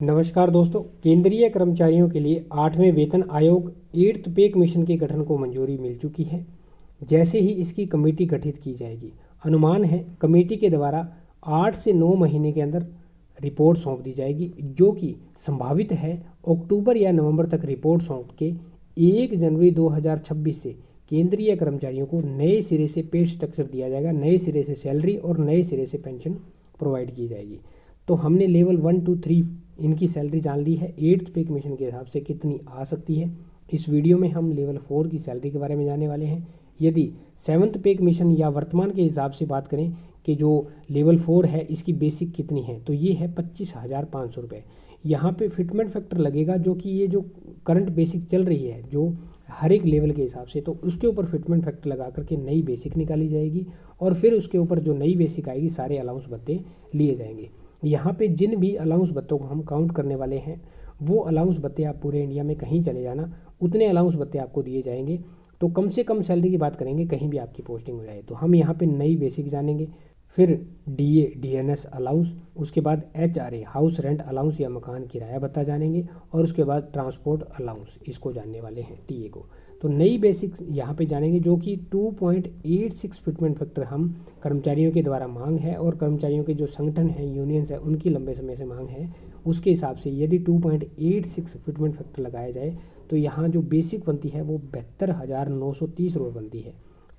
नमस्कार दोस्तों, केंद्रीय कर्मचारियों के लिए 8वें वेतन आयोग 8th पे कमीशन के गठन को मंजूरी मिल चुकी है। जैसे ही इसकी कमेटी गठित की जाएगी, अनुमान है कमेटी के द्वारा 8 से 9 महीने के अंदर रिपोर्ट सौंप दी जाएगी, जो कि संभावित है अक्टूबर या नवंबर तक रिपोर्ट सौंप के 1 जनवरी 2026 से केंद्रीय कर्मचारियों को नए सिरे से पे स्ट्रक्चर दिया जाएगा, नए सिरे से सैलरी और नए सिरे से पेंशन प्रोवाइड की जाएगी। तो हमने लेवल 1, 2, 3 इनकी सैलरी जान ली है। 8th पे कमीशन के हिसाब से कितनी आ सकती है। इस वीडियो में हम लेवल 4 की सैलरी के बारे में जानने वाले हैं। यदि 7th पे कमीशन या वर्तमान के हिसाब से बात करें कि जो लेवल 4 है इसकी बेसिक कितनी है, तो ये है 25,500 रुपये। यहाँ पे फिटमेंट फैक्टर लगेगा, जो कि ये जो करंट बेसिक चल रही है जो हर एक लेवल के हिसाब से, तो उसके ऊपर फिटमेंट फैक्टर लगा करके नई बेसिक निकाली जाएगी और फिर उसके ऊपर जो नई बेसिक आएगी सारे अलाउंस भत्ते लिए जाएंगे। यहाँ पे जिन भी अलाउंस भत्तों को हम काउंट करने वाले हैं वो अलाउंस भत्ते आप पूरे इंडिया में कहीं चले जाना, उतने अलाउंस भत्ते आपको दिए जाएंगे। तो कम से कम सैलरी की बात करेंगे कहीं भी आपकी पोस्टिंग हो जाए। तो हम यहाँ पे नई बेसिक जानेंगे, फिर डीए डीएनएस अलाउंस, उसके बाद एचआरए हाउस रेंट अलाउंस या मकान किराया भत्ता जानेंगे और उसके बाद ट्रांसपोर्ट अलाउंस इसको जानने वाले हैं टीए को। तो नई बेसिक्स यहाँ पे जानेंगे, जो कि 2.86 फिटमेंट फैक्टर हम कर्मचारियों के द्वारा मांग है और कर्मचारियों के जो संगठन हैं, यूनियंस है, उनकी लंबे समय से मांग है। उसके हिसाब से यदि 2.86 फिटमेंट फैक्टर लगाया जाए तो यहाँ जो बेसिक बनती है वो 72,930 रुपये बनती है।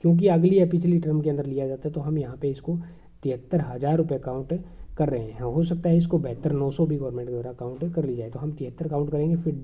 क्योंकि अगली या पिछली टर्म के अंदर लिया जाता है तो हम यहाँ पे इसको 73,000 रुपये काउंट कर रहे हैं। हो सकता है इसको 72,900 भी गवर्नमेंट के द्वारा काउंट कर ली जाए, तो हम 73 काउंट करेंगे। फिर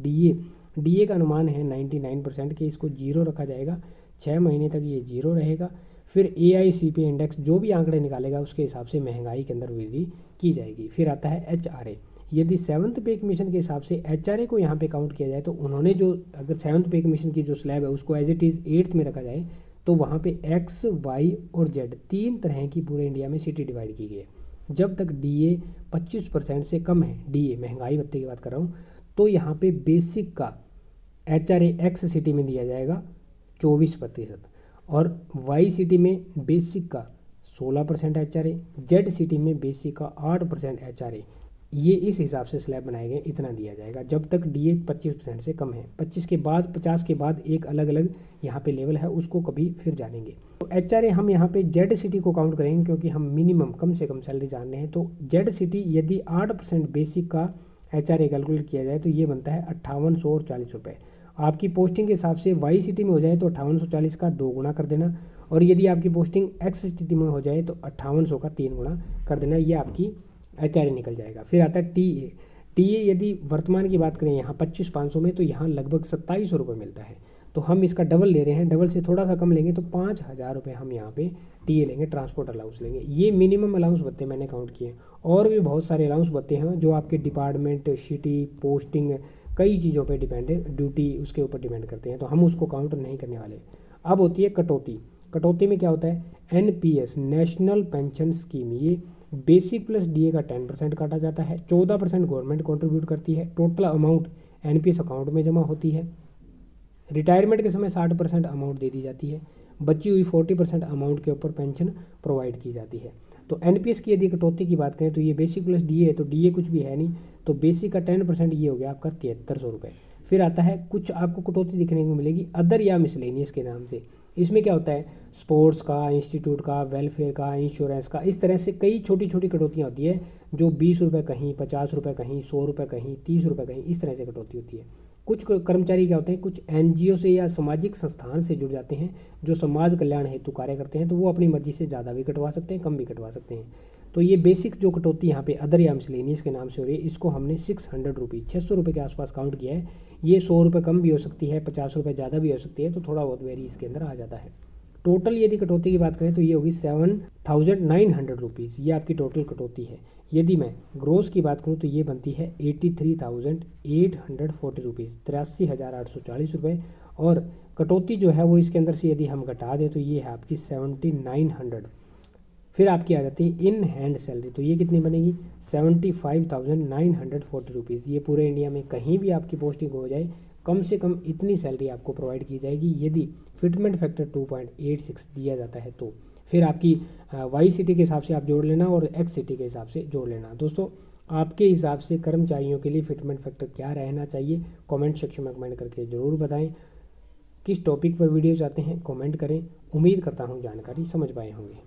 डीए का अनुमान है 99% कि इसको 0 रखा जाएगा, 6 महीने तक ये 0 रहेगा। फिर AICP इंडेक्स जो भी आंकड़े निकालेगा उसके हिसाब से महंगाई के अंदर वृद्धि की जाएगी। फिर आता है एचआरए। यदि 7th पे कमीशन के हिसाब से एचआरए को यहाँ पे काउंट किया जाए तो उन्होंने जो, अगर 7th पे कमीशन की जो स्लैब है उसको एज इट इज़ 8th में रखा जाए तो वहाँ पे एक्स, वाई और जेड 3 तरह की पूरे इंडिया में सिटी डिवाइड की गई है। जब तक डीए 25% से कम है, डीए महंगाई भत्ते की बात कर रहा हूँ, तो यहाँ पे बेसिक का एचआरए एक्स सिटी में दिया जाएगा 24% और वाई सिटी में बेसिक का 16% एचआरए, जेड सिटी में बेसिक का 8% एचआरए। ये इस हिसाब से स्लैब बनाए गए, इतना दिया जाएगा जब तक डीए 25% से कम है। 25 के बाद, 50 के बाद एक अलग अलग यहाँ पे लेवल है, उसको कभी फिर जानेंगे। तो एचआरए हम यहाँ पे जेड सिटी को काउंट करेंगे क्योंकि हम मिनिमम कम से कम सैलरी जान रहे हैं। तो जेड सिटी यदि 8% बेसिक का एचआरए कैलकुलेट किया जाए तो ये बनता है 5840 रुपये। आपकी पोस्टिंग के हिसाब से वाई सिटी में हो जाए तो 5840 का 2 गुना कर देना, और यदि आपकी पोस्टिंग एक्स सिटी में हो जाए तो 5800 का 3 गुना कर देना, ये आपकी एचआरए निकल जाएगा। फिर आता है टीए यदि वर्तमान की बात करें यहाँ 25,500 में, तो यहाँ लगभग 2700 रुपये मिलता है। तो हम इसका डबल ले रहे हैं, डबल से थोड़ा सा कम लेंगे तो 5,000 रुपये हम यहाँ पे टीए लेंगे, ट्रांसपोर्ट अलाउंस लेंगे। ये मिनिमम अलाउंस भत्ते मैंने काउंट किए। और भी बहुत सारे अलाउंस भत्ते हैं जो आपके डिपार्टमेंट, सिटी, पोस्टिंग, कई चीज़ों पे डिपेंड है, ड्यूटी उसके ऊपर डिपेंड करते हैं, तो हम उसको काउंट नहीं करने वाले। अब होती है कटौती। कटौती में क्या होता है, NPS नेशनल पेंशन स्कीम, ये बेसिक प्लस डीए का 10% काटा जाता है, 14% गवर्नमेंट कंट्रीब्यूट करती है, टोटल अमाउंट NPS अकाउंट में जमा होती है। रिटायरमेंट के समय 60% अमाउंट दे दी जाती है, बची हुई 40% अमाउंट के ऊपर पेंशन प्रोवाइड की जाती है। तो NPS की यदि कटौती की बात करें तो ये बेसिक प्लस डीए है, तो डीए कुछ भी है नहीं, तो बेसिक का 10% ये हो गया आपका 7300 रुपये। फिर आता है कुछ आपको कटौती दिखने को मिलेगी अदर या मिसलेनियस के नाम से। इसमें क्या होता है, स्पोर्ट्स का, इंस्टीट्यूट का, वेलफेयर का, इंश्योरेंस का, इस तरह से कई छोटी छोटी कटौतियाँ होती है जो 20 रुपये कहीं, 50 रुपये कहीं, 100 रुपये कहीं, 30 रुपये कहीं, इस तरह से कटौती होती है। कुछ कर्मचारी क्या होते हैं, कुछ NGO से या सामाजिक संस्थान से जुड़ जाते हैं जो समाज कल्याण हेतु कार्य करते हैं, तो वो अपनी मर्जी से ज़्यादा भी कटवा सकते हैं, कम भी कटवा सकते हैं। तो ये बेसिक जो कटौती यहाँ पे अदर या मिसलेनियस के नाम से हो रही है, इसको हमने 600 रुपये, 600 रुपये के आसपास काउंट किया है। ये 100 रुपये कम भी हो सकती है, 50 रुपये ज़्यादा भी हो सकती है, तो थोड़ा बहुत वेरी इसके अंदर आ जाता है। टोटल यदि कटौती की बात करें तो ये होगी 7,900 रुपीज़, ये आपकी टोटल कटौती है। यदि मैं ग्रोस की बात करूँ तो ये बनती है 83,840 रुपीज़, 83,840 रुपये। और कटौती जो है वो इसके अंदर से यदि हम घटा दें तो ये है आपकी 7,900। फिर आपकी आ जाती है इन हैंड सैलरी, तो ये कितनी बनेगी 75,940 रुपीज़। ये पूरे इंडिया में कहीं भी आपकी पोस्टिंग हो जाए कम से कम इतनी सैलरी आपको प्रोवाइड की जाएगी यदि फिटमेंट फैक्टर 2.86 दिया जाता है तो। फिर आपकी वाई सिटी के हिसाब से आप जोड़ लेना और एक्स सिटी के हिसाब से जोड़ लेना। दोस्तों आपके हिसाब से कर्मचारियों के लिए फिटमेंट फैक्टर क्या रहना चाहिए? कमेंट सेक्शन में कमेंट करके ज़रूर बताएं। किस टॉपिक पर वीडियो चाहते हैं कमेंट करें। उम्मीद करता हूं जानकारी समझ पाए होंगे।